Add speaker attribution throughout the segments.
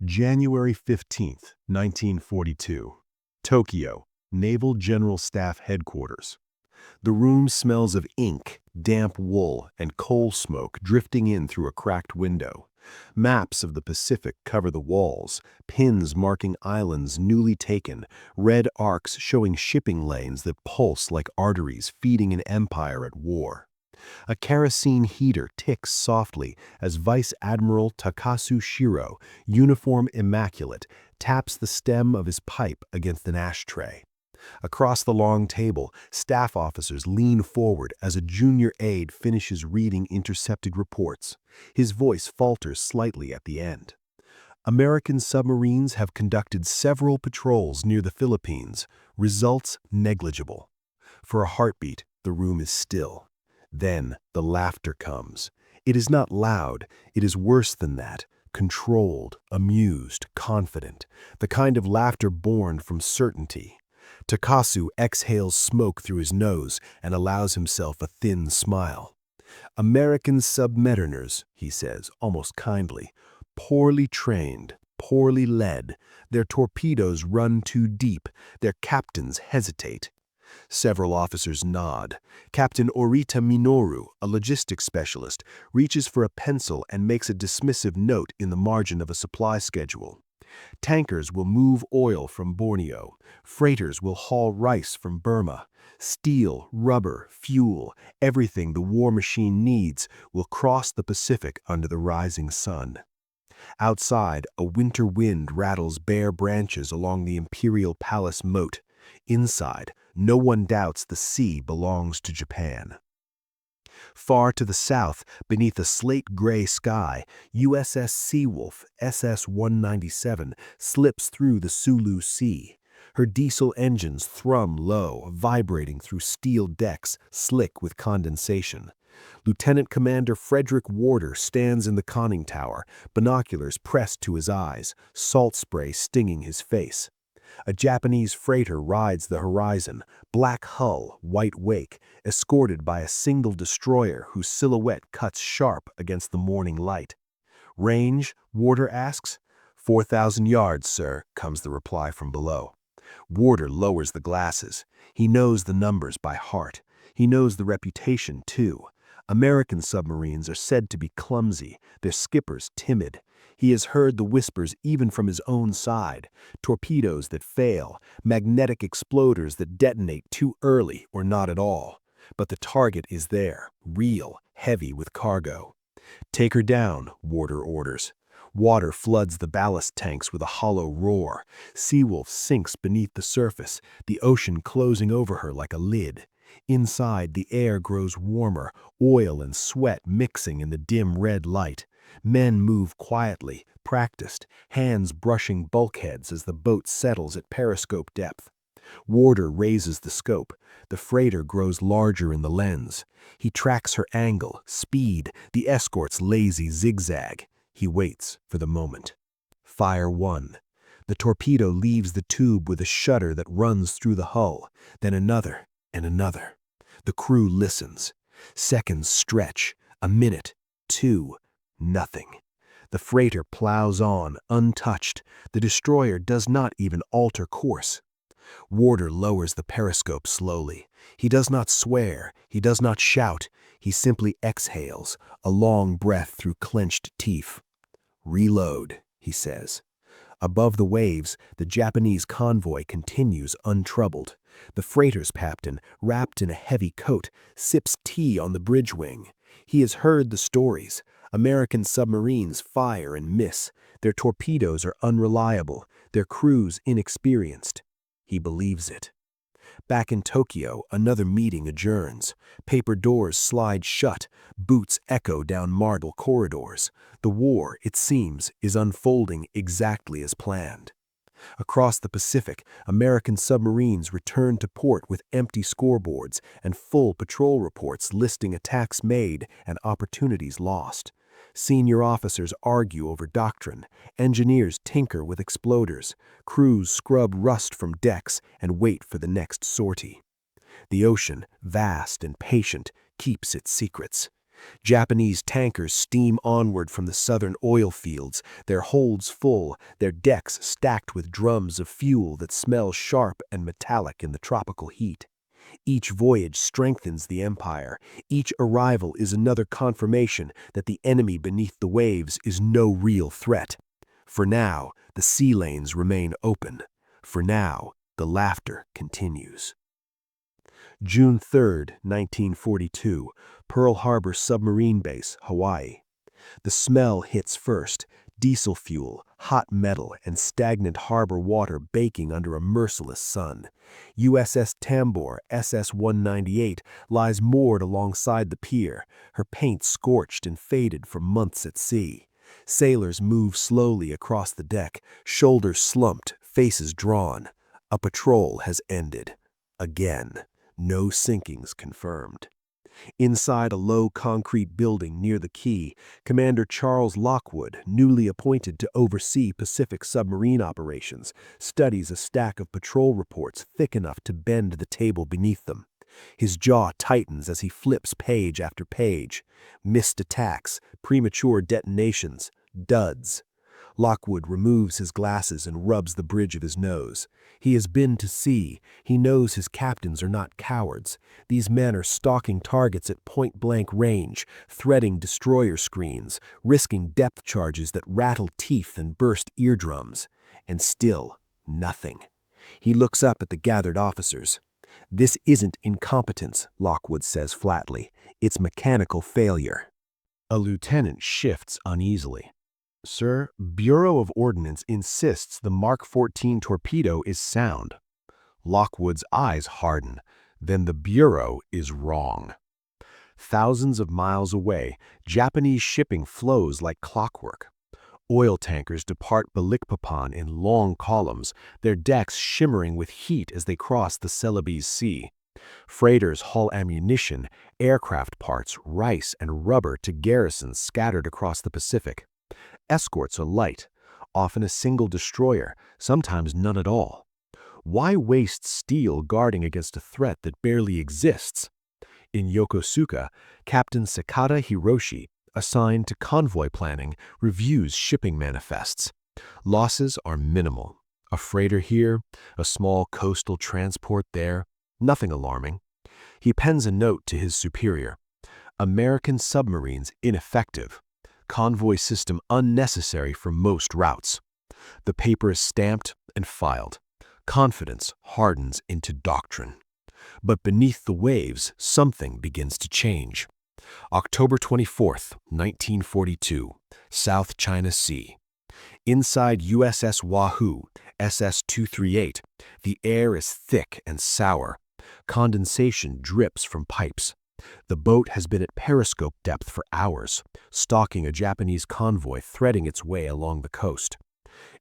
Speaker 1: January 15th, 1942. Tokyo, Naval General Staff Headquarters. The room smells of ink, damp wool, and coal smoke drifting in through a cracked window. Maps of the Pacific cover the walls, pins marking islands newly taken, red arcs showing shipping lanes that pulse like arteries feeding an empire at war. A kerosene heater ticks softly as Vice Admiral Takasu Shiro, uniform immaculate, taps the stem of his pipe against an ashtray. Across the long table, staff officers lean forward as a junior aide finishes reading intercepted reports. His voice falters slightly at the end. American submarines have conducted several patrols near the Philippines. Results negligible. For a heartbeat, the room is still. Then the laughter comes. It is not loud, it is worse than that. Controlled, amused, confident. The kind of laughter born from certainty. Takasu exhales smoke through his nose and allows himself a thin smile. American submariners, he says, almost kindly. Poorly trained, poorly led. Their torpedoes run too deep. Their captains hesitate. Several officers nod. Captain Orita Minoru, a logistics specialist, reaches for a pencil and makes a dismissive note in the margin of a supply schedule. Tankers will move oil from Borneo. Freighters will haul rice from Burma. Steel, rubber, fuel, everything the war machine needs will cross the Pacific under the rising sun. Outside, a winter wind rattles bare branches along the Imperial Palace moat. Inside, no one doubts the sea belongs to Japan. Far to the south, beneath a slate-gray sky, USS Seawolf SS-197 slips through the Sulu Sea. Her diesel engines thrum low, vibrating through steel decks slick with condensation. Lieutenant Commander Frederick Warder stands in the conning tower, binoculars pressed to his eyes, salt spray stinging his face. A Japanese freighter rides the horizon, black hull, white wake, escorted by a single destroyer whose silhouette cuts sharp against the morning light. Range, Warder asks. 4,000 yards, sir, comes the reply from below. Warder lowers the glasses. He knows the numbers by heart. He knows the reputation, too. American submarines are said to be clumsy, their skippers timid. He has heard the whispers even from his own side. Torpedoes that fail, magnetic exploders that detonate too early or not at all. But the target is there, real, heavy with cargo. Take her down, Warder orders. Water floods the ballast tanks with a hollow roar. Seawolf sinks beneath the surface, the ocean closing over her like a lid. Inside, the air grows warmer, oil and sweat mixing in the dim red light. Men move quietly, practiced, hands brushing bulkheads as the boat settles at periscope depth. Warder raises the scope. The freighter grows larger in the lens. He tracks her angle, speed, the escort's lazy zigzag. He waits for the moment. Fire 1. The torpedo leaves the tube with a shudder that runs through the hull, then another and another. The crew listens. Seconds stretch. A minute. 2. Nothing. The freighter plows on, untouched. The destroyer does not even alter course. Warder lowers the periscope slowly. He does not swear. He does not shout. He simply exhales, a long breath through clenched teeth. Reload, he says. Above the waves, the Japanese convoy continues untroubled. The freighter's captain, wrapped in a heavy coat, sips tea on the bridge wing. He has heard the stories. American submarines fire and miss. Their torpedoes are unreliable, their crews inexperienced. He believes it. Back in Tokyo, another meeting adjourns. Paper doors slide shut. Boots echo down marble corridors. The war, it seems, is unfolding exactly as planned. Across the Pacific, American submarines return to port with empty scoreboards and full patrol reports listing attacks made and opportunities lost. Senior officers argue over doctrine. Engineers tinker with exploders. Crews scrub rust from decks and wait for the next sortie. The ocean, vast and patient, keeps its secrets. Japanese tankers steam onward from the southern oil fields, their holds full, their decks stacked with drums of fuel that smell sharp and metallic in the tropical heat. Each voyage strengthens the empire. Each arrival is another confirmation that the enemy beneath the waves is no real threat. For now, the sea lanes remain open. For now, the laughter continues. June 3, 1942, Pearl Harbor Submarine Base, Hawaii. The smell hits first: diesel fuel, hot metal, and stagnant harbor water baking under a merciless sun. USS Tambor, SS-198, lies moored alongside the pier, her paint scorched and faded from months at sea. Sailors move slowly across the deck, shoulders slumped, faces drawn. A patrol has ended. Again. No sinkings confirmed. Inside a low concrete building near the quay, Commander Charles Lockwood, newly appointed to oversee Pacific submarine operations, studies a stack of patrol reports thick enough to bend the table beneath them. His jaw tightens as he flips page after page. Missed attacks, premature detonations, duds. Lockwood removes his glasses and rubs the bridge of his nose. He has been to sea. He knows his captains are not cowards. These men are stalking targets at point-blank range, threading destroyer screens, risking depth charges that rattle teeth and burst eardrums. And still, nothing. He looks up at the gathered officers. "This isn't incompetence," Lockwood says flatly. "It's mechanical failure." A lieutenant shifts uneasily. "Sir, Bureau of Ordnance insists the Mark 14 torpedo is sound." Lockwood's eyes harden. Then the Bureau is wrong. Thousands of miles away, Japanese shipping flows like clockwork. Oil tankers depart Balikpapan in long columns, their decks shimmering with heat as they cross the Celebes Sea. Freighters haul ammunition, aircraft parts, rice, and rubber to garrisons scattered across the Pacific. Escorts are light, often a single destroyer, sometimes none at all. Why waste steel guarding against a threat that barely exists? In Yokosuka, Captain Sakata Hiroshi, assigned to convoy planning, reviews shipping manifests. Losses are minimal. A freighter here, a small coastal transport there, nothing alarming. He pens a note to his superior. American submarines ineffective. Convoy system unnecessary for most routes. The paper is stamped and filed. Confidence hardens into doctrine. But beneath the waves, something begins to change. October 24, 1942, South China Sea. Inside USS Wahoo, SS-238, the air is thick and sour. Condensation drips from pipes. The boat has been at periscope depth for hours, stalking a Japanese convoy threading its way along the coast.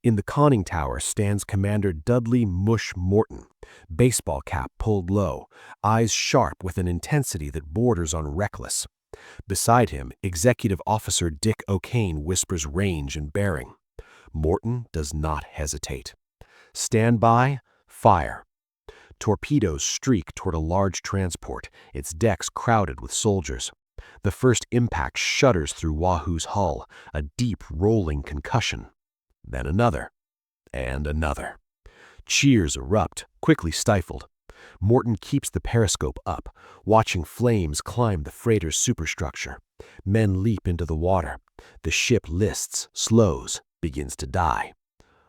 Speaker 1: In the conning tower stands Commander Dudley "Mush" Morton, baseball cap pulled low, eyes sharp with an intensity that borders on reckless. Beside him, Executive Officer Dick O'Kane whispers range and bearing. Morton does not hesitate. "Stand by, fire." Torpedoes streak toward a large transport, its decks crowded with soldiers. The first impact shudders through Wahoo's hull, a deep, rolling concussion. Then another, and another. Cheers erupt, quickly stifled. Morton keeps the periscope up, watching flames climb the freighter's superstructure. Men leap into the water. The ship lists, slows, begins to die.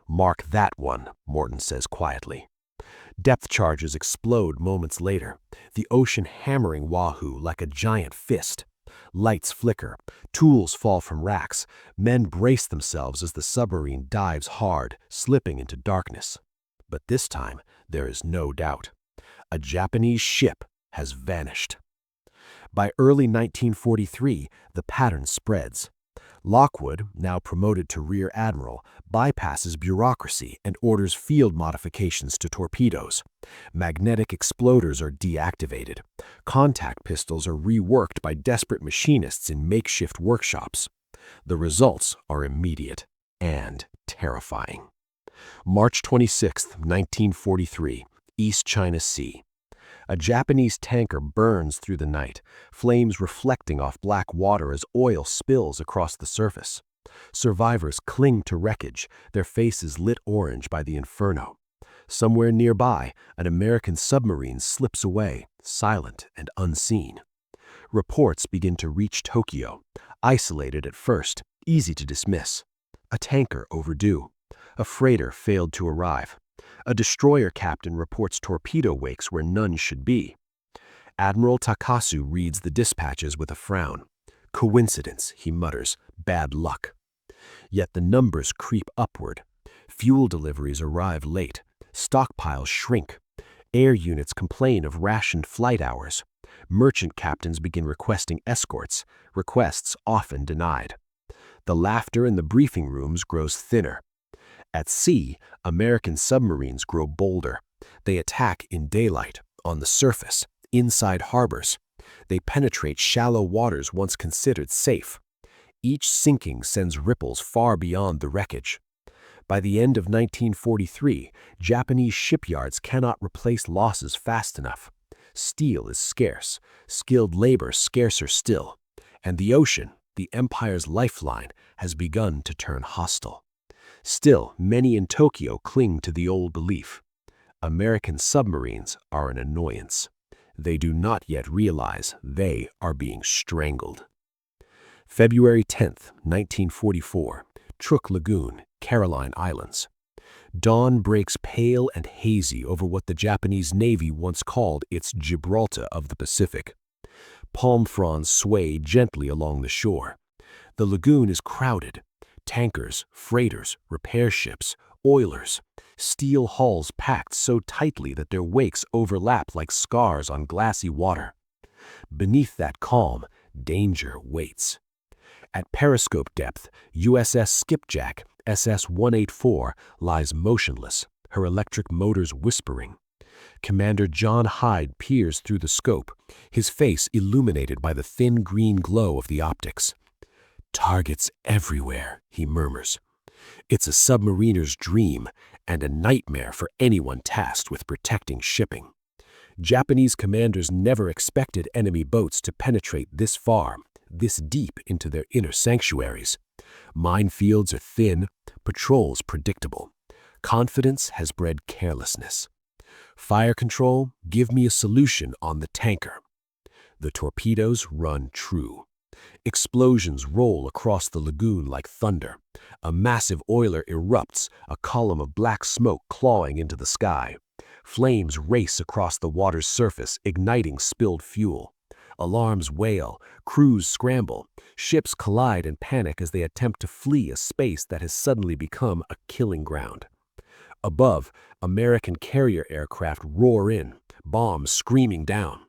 Speaker 1: "Mark that one," Morton says quietly. Depth charges explode moments later, the ocean hammering Wahoo like a giant fist. Lights flicker, tools fall from racks, men brace themselves as the submarine dives hard, slipping into darkness. But this time, there is no doubt. A Japanese ship has vanished. By early 1943, the pattern spreads. Lockwood, now promoted to Rear Admiral, bypasses bureaucracy and orders field modifications to torpedoes. Magnetic exploders are deactivated. Contact pistols are reworked by desperate machinists in makeshift workshops. The results are immediate and terrifying. March 26, 1943, East China Sea.
Speaker 2: A Japanese tanker burns through the night, flames reflecting off black water as oil spills across the surface. Survivors cling to wreckage, their faces lit orange by the inferno. Somewhere nearby, an American submarine slips away, silent and unseen. Reports begin to reach Tokyo, isolated at first, easy to dismiss. A tanker overdue. A freighter failed to arrive. A destroyer captain reports torpedo wakes where none should be. Admiral Takasu reads the dispatches with a frown. Coincidence, he mutters, bad luck. Yet the numbers creep upward. Fuel deliveries arrive late. Stockpiles shrink. Air units complain of rationed flight hours. Merchant captains begin requesting escorts, requests often denied. The laughter in the briefing rooms grows thinner. At sea, American submarines grow bolder. They attack in daylight, on the surface, inside harbors. They penetrate shallow waters once considered safe. Each sinking sends ripples far beyond the wreckage. By the end of 1943, Japanese shipyards cannot replace losses fast enough. Steel is scarce, skilled labor scarcer still, and the ocean, the empire's lifeline, has begun to turn hostile. Still, many in Tokyo cling to the old belief. American submarines are an annoyance. They do not yet realize they are being strangled. February 10, 1944, Truk Lagoon, Caroline Islands. Dawn breaks pale and hazy over what the Japanese Navy once called its Gibraltar of the Pacific. Palm fronds sway gently along the shore. The lagoon is crowded. Tankers, freighters, repair ships, oilers, steel hulls packed so tightly that their wakes overlap like scars on glassy water. Beneath that calm, danger waits. At periscope depth, USS Skipjack, SS-184, lies motionless, her electric motors whispering. Commander John Hyde peers through the scope, his face illuminated by the thin green glow of the optics. "Targets everywhere," he murmurs. It's a submariner's dream and a nightmare for anyone tasked with protecting shipping. Japanese commanders never expected enemy boats to penetrate this far, this deep into their inner sanctuaries. Minefields are thin, patrols predictable. Confidence has bred carelessness. Fire control, give me a solution on the tanker. The torpedoes run true. Explosions roll across the lagoon like thunder. A massive oiler erupts, a column of black smoke clawing into the sky. Flames race across the water's surface, igniting spilled fuel. Alarms wail, crews scramble, ships collide and panic as they attempt to flee a space that has suddenly become a killing ground. Above, American carrier aircraft roar in, bombs screaming down.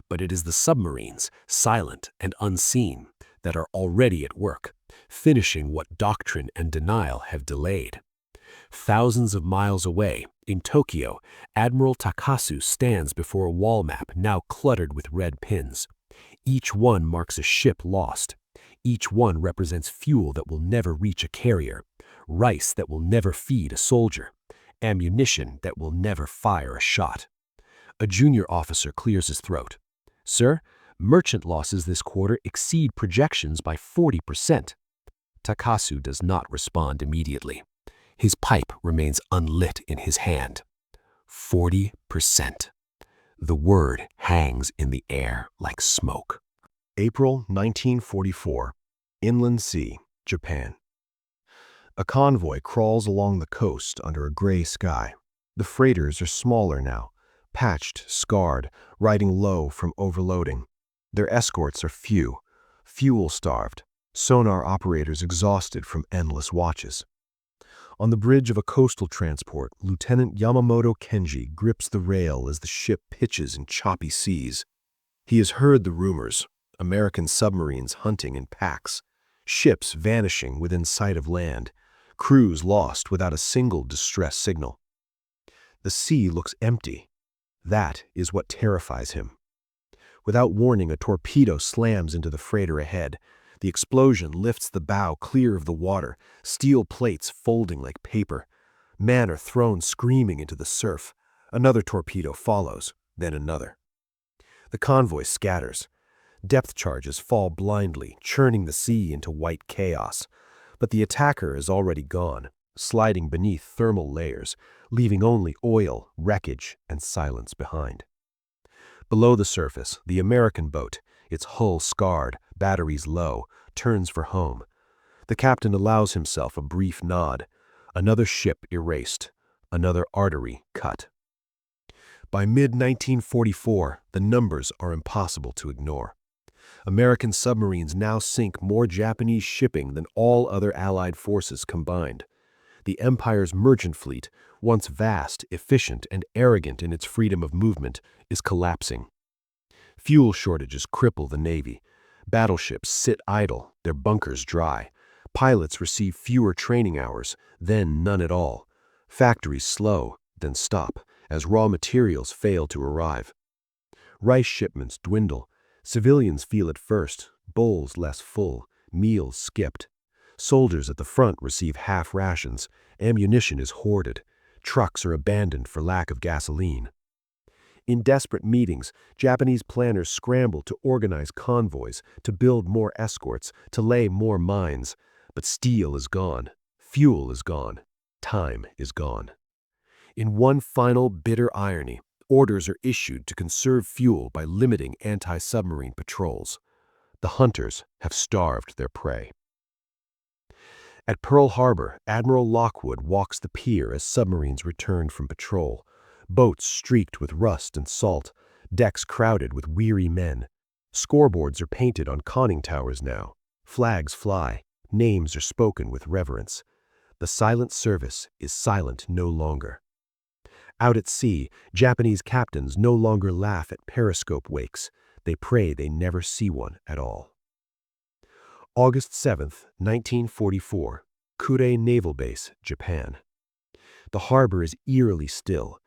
Speaker 2: But it is the submarines, silent and unseen, that are already at work, finishing what doctrine and denial have delayed. Thousands of miles away, in Tokyo, Admiral Takasu stands before a wall map now cluttered with red pins. Each one marks a ship lost. Each one represents fuel that will never reach a carrier, rice that will never feed a soldier, ammunition that will never fire a shot. A junior officer clears his throat. "Sir, merchant losses this quarter exceed projections by 40%. Takasu does not respond immediately. His pipe remains unlit in his hand. 40%. The word hangs in the air like smoke.
Speaker 1: April 1944, Inland Sea, Japan. A convoy crawls along the coast under a gray sky. The freighters are smaller now, patched, scarred, riding low from overloading. Their escorts are few, fuel-starved, sonar operators exhausted from endless watches. On the bridge of a coastal transport, Lieutenant Yamamoto Kenji grips the rail as the ship pitches in choppy seas. He has heard the rumors, American submarines hunting in packs, ships vanishing within sight of land, crews lost without a single distress signal. The sea looks empty. That is what terrifies him. Without warning, a torpedo slams into the freighter ahead. The explosion lifts the bow clear of the water, steel plates folding like paper. Men are thrown screaming into the surf. Another torpedo follows, then another.
Speaker 2: The convoy scatters. Depth charges fall blindly, churning the sea into white chaos. But the attacker is already gone, sliding beneath thermal layers, leaving only oil, wreckage, and silence behind. Below the surface, the American boat, its hull scarred, batteries low, turns for home. The captain allows himself a brief nod. Another ship erased, another artery cut. By mid-1944, the numbers are impossible to ignore. American submarines now sink more Japanese shipping than all other Allied forces combined. The Empire's merchant fleet, once vast, efficient, and arrogant in its freedom of movement, is collapsing. Fuel shortages cripple the Navy. Battleships sit idle, their bunkers dry. Pilots receive fewer training hours, then none at all. Factories slow, then stop, as raw materials fail to arrive. Rice shipments dwindle. Civilians feel it first, bowls less full, meals skipped. Soldiers at the front receive half rations, ammunition is hoarded, trucks are abandoned for lack of gasoline. In desperate meetings, Japanese planners scramble to organize convoys, to build more escorts, to lay more mines. But steel is gone, fuel is gone, time is gone. In one final bitter irony, orders are issued to conserve fuel by limiting anti-submarine patrols. The hunters have starved their prey. At Pearl Harbor, Admiral Lockwood walks the pier as submarines return from patrol. Boats streaked with rust and salt, decks crowded with weary men. Scoreboards are painted on conning towers now. Flags fly, names are spoken with reverence. The silent service is silent no longer. Out at sea, Japanese captains no longer laugh at periscope wakes. They pray they never see one at all. August 7, 1944, Kure Naval Base, Japan. The harbor is eerily still.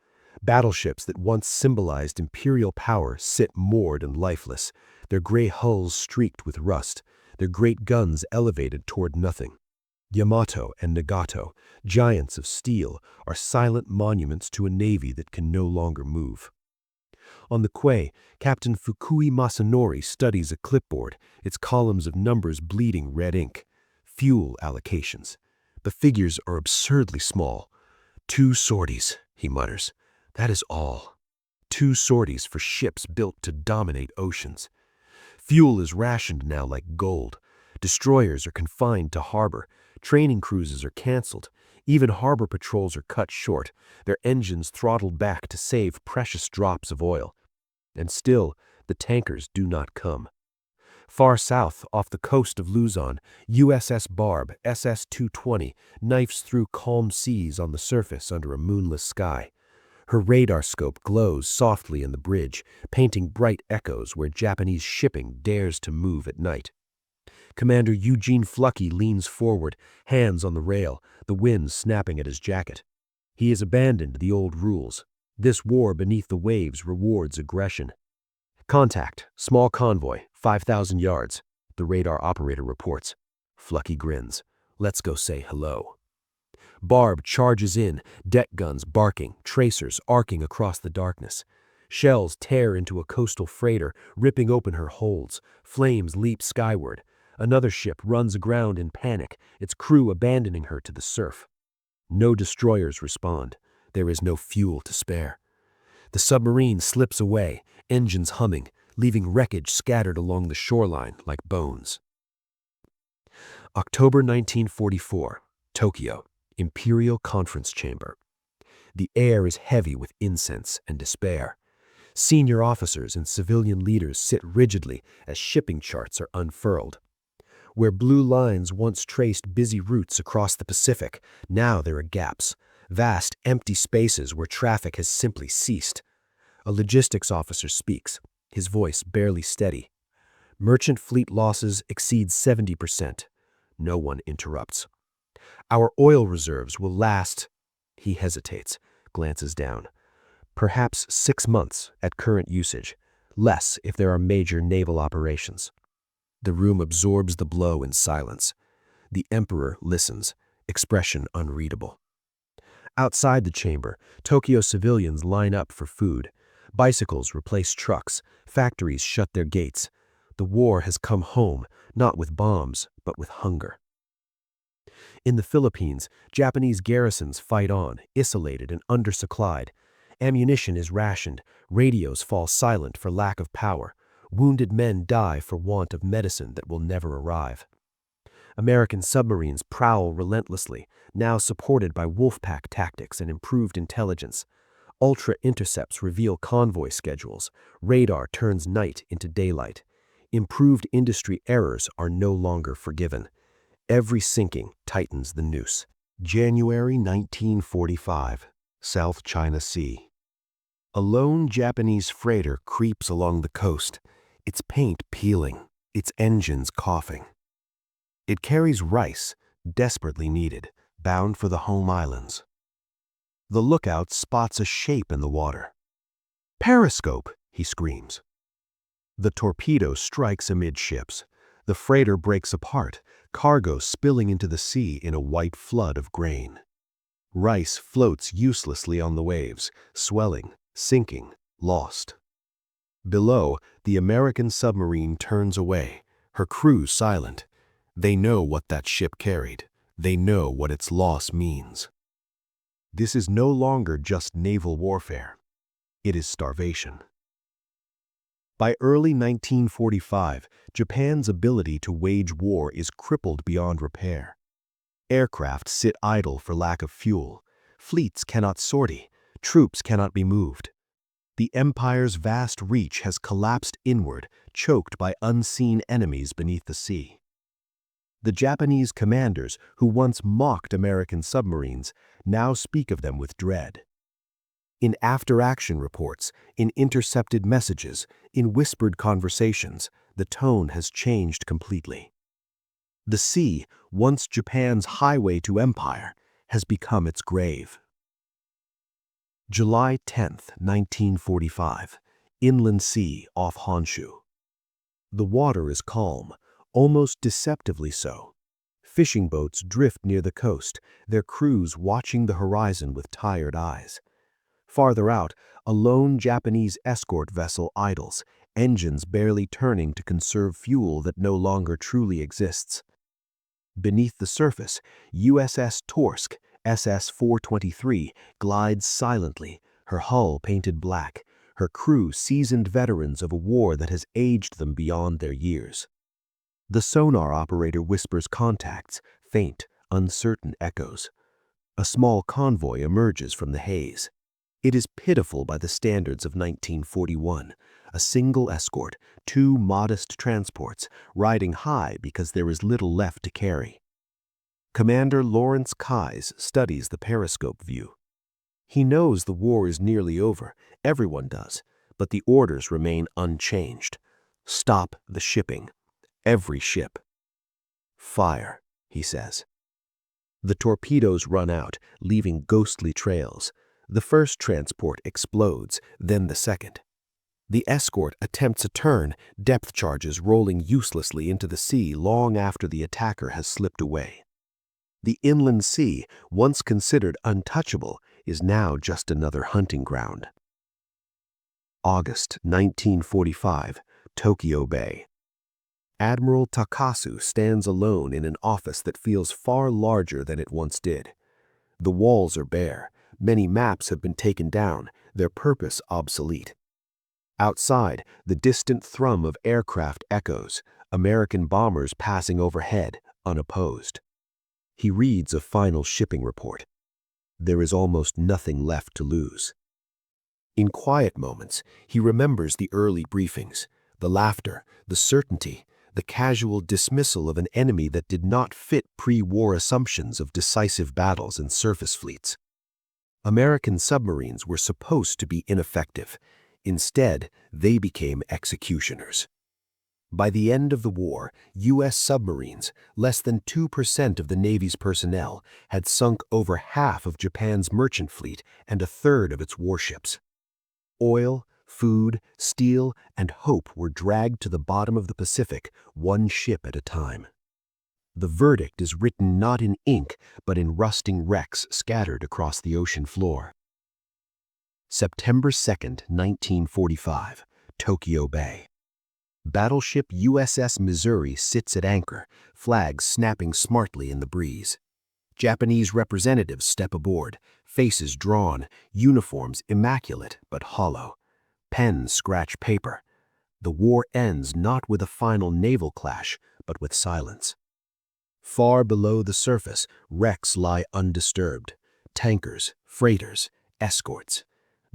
Speaker 2: Battleships that once symbolized imperial power sit moored and lifeless, their gray hulls streaked with rust, their great guns elevated toward nothing. Yamato and Nagato, giants of steel, are silent monuments to a navy that can no longer move. On the quay, Captain Fukui Masanori studies a clipboard, its columns of numbers bleeding red ink. Fuel allocations. The figures are absurdly small. 2 sorties, he mutters. That is all. 2 sorties for ships built to dominate oceans. Fuel is rationed now like gold. Destroyers are confined to harbor. Training cruises are canceled. Even harbor patrols are cut short, their engines throttled back to save precious drops of oil. And still, the tankers do not come. Far south, off the coast of Luzon, USS Barb, SS-220, knifes through calm seas on the surface under a moonless sky. Her radar scope glows softly in the bridge, painting bright echoes where Japanese shipping dares to move at night. Commander Eugene Fluckey leans forward, hands on the rail, the wind snapping at his jacket. He has abandoned the old rules. This war beneath the waves rewards aggression. Contact, small convoy, 5,000 yards, the radar operator reports. Fluckey grins. Let's go say hello. Barb charges in, deck guns barking, tracers arcing across the darkness. Shells tear into a coastal freighter, ripping open her holds. Flames leap skyward. Another ship runs aground in panic, its crew abandoning her to the surf. No destroyers respond. There is no fuel to spare. The submarine slips away, engines humming, leaving wreckage scattered along the shoreline like bones. October 1944, Tokyo, Imperial Conference Chamber. The air is heavy with incense and despair. Senior officers and civilian leaders sit rigidly as shipping charts are unfurled. Where blue lines once traced busy routes across the Pacific, now there are gaps, vast empty spaces where traffic has simply ceased. A logistics officer speaks, his voice barely steady. Merchant fleet losses exceed 70%. No one interrupts. Our oil reserves will last. He hesitates, glances down. Perhaps 6 months at current usage, less if there are major naval operations. The room absorbs the blow in silence. The emperor listens, expression unreadable. Outside the chamber, Tokyo civilians line up for food. Bicycles replace trucks, factories shut their gates. The war has come home, not with bombs, but with hunger. In the Philippines, Japanese garrisons fight on, isolated and undersupplied. Ammunition is rationed, radios fall silent for lack of power. Wounded men die for want of medicine that will never arrive. American submarines prowl relentlessly, now supported by wolfpack tactics and improved intelligence. Ultra-intercepts reveal convoy schedules. Radar turns night into daylight. Improved industry errors are no longer forgiven. Every sinking tightens the noose.
Speaker 1: January 1945, South China Sea. A lone Japanese freighter creeps along the coast, its paint peeling, its engines coughing. It carries rice, desperately needed, bound for the home islands. The lookout spots a shape in the water. "Periscope!" he screams. The torpedo strikes amidships. The freighter breaks apart, cargo spilling into the sea in a white flood of grain. Rice floats uselessly on the waves, swelling, sinking, lost. Below, the American submarine turns away, her crew silent. They know what that ship carried. They know what its loss means. This is no longer just naval warfare. It is starvation. By early 1945, Japan's ability to wage war is crippled beyond repair. Aircraft sit idle for lack of fuel. Fleets cannot sortie. Troops cannot be moved. The empire's vast reach has collapsed inward, choked by unseen enemies beneath the sea. The Japanese commanders who once mocked American submarines now speak of them with dread. In after-action reports, in intercepted messages, in whispered conversations, the tone has changed completely. The sea, once Japan's highway to empire, has become its grave. July 10, 1945, Inland Sea off Honshu. The water is calm, almost deceptively so. Fishing boats drift near the coast, their crews watching the horizon with tired eyes. Farther out, a lone Japanese escort vessel idles, engines barely turning to conserve fuel that no longer truly exists. Beneath the surface, USS Torsk, SS-423, glides silently, her hull painted black, her crew seasoned veterans of a war that has aged them beyond their years. The sonar operator whispers contacts, faint, uncertain echoes. A small convoy emerges from the haze. It is pitiful by the standards of 1941, a single escort, two modest transports, riding high because there is little left to carry. Commander Lawrence Keyes studies the periscope view. He knows the war is nearly over, everyone does, but the orders remain unchanged. Stop the shipping. Every ship. Fire, he says. The torpedoes run out, leaving ghostly trails. The first transport explodes, then the second. The escort attempts a turn, depth charges rolling uselessly into the sea long after the attacker has slipped away. The inland sea, once considered untouchable, is now just another hunting ground. August 1945, Tokyo Bay. Admiral Takasu stands alone in an office that feels far larger than it once did. The walls are bare. Many maps have been taken down, their purpose obsolete. Outside, the distant thrum of aircraft echoes, American bombers passing overhead, unopposed. He reads a final shipping report. There is almost nothing left to lose. In quiet moments, he remembers the early briefings, the laughter, the certainty, the casual dismissal of an enemy that did not fit pre-war assumptions of decisive battles and surface fleets. American submarines were supposed to be ineffective. Instead, they became executioners. By the end of the war, U.S. submarines, less than 2% of the Navy's personnel, had sunk over half of Japan's merchant fleet and a third of its warships. Oil, food, steel, and hope were dragged to the bottom of the Pacific, one ship at a time. The verdict is written not in ink, but in rusting wrecks scattered across the ocean floor.
Speaker 2: September 2nd, 1945, Tokyo Bay. Battleship USS Missouri sits at anchor, flags snapping smartly in the breeze. Japanese representatives step aboard, faces drawn, uniforms immaculate but hollow. Pens scratch paper. The war ends not with a final naval clash, but with silence. Far below the surface, wrecks lie undisturbed. Tankers, freighters, escorts.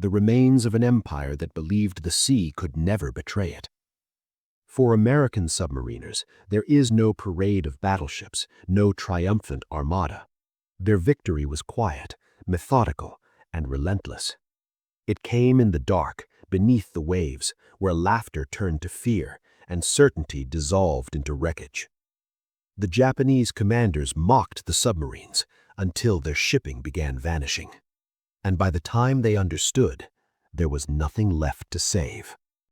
Speaker 2: The remains of an empire that believed the sea could never betray it. For American submariners, there is no parade of battleships, no triumphant armada. Their victory was quiet, methodical, and relentless. It came in the dark, beneath the waves, where laughter turned to fear and certainty dissolved into wreckage. The Japanese commanders mocked the submarines until their shipping began vanishing. And by the time they understood, there was nothing left to save.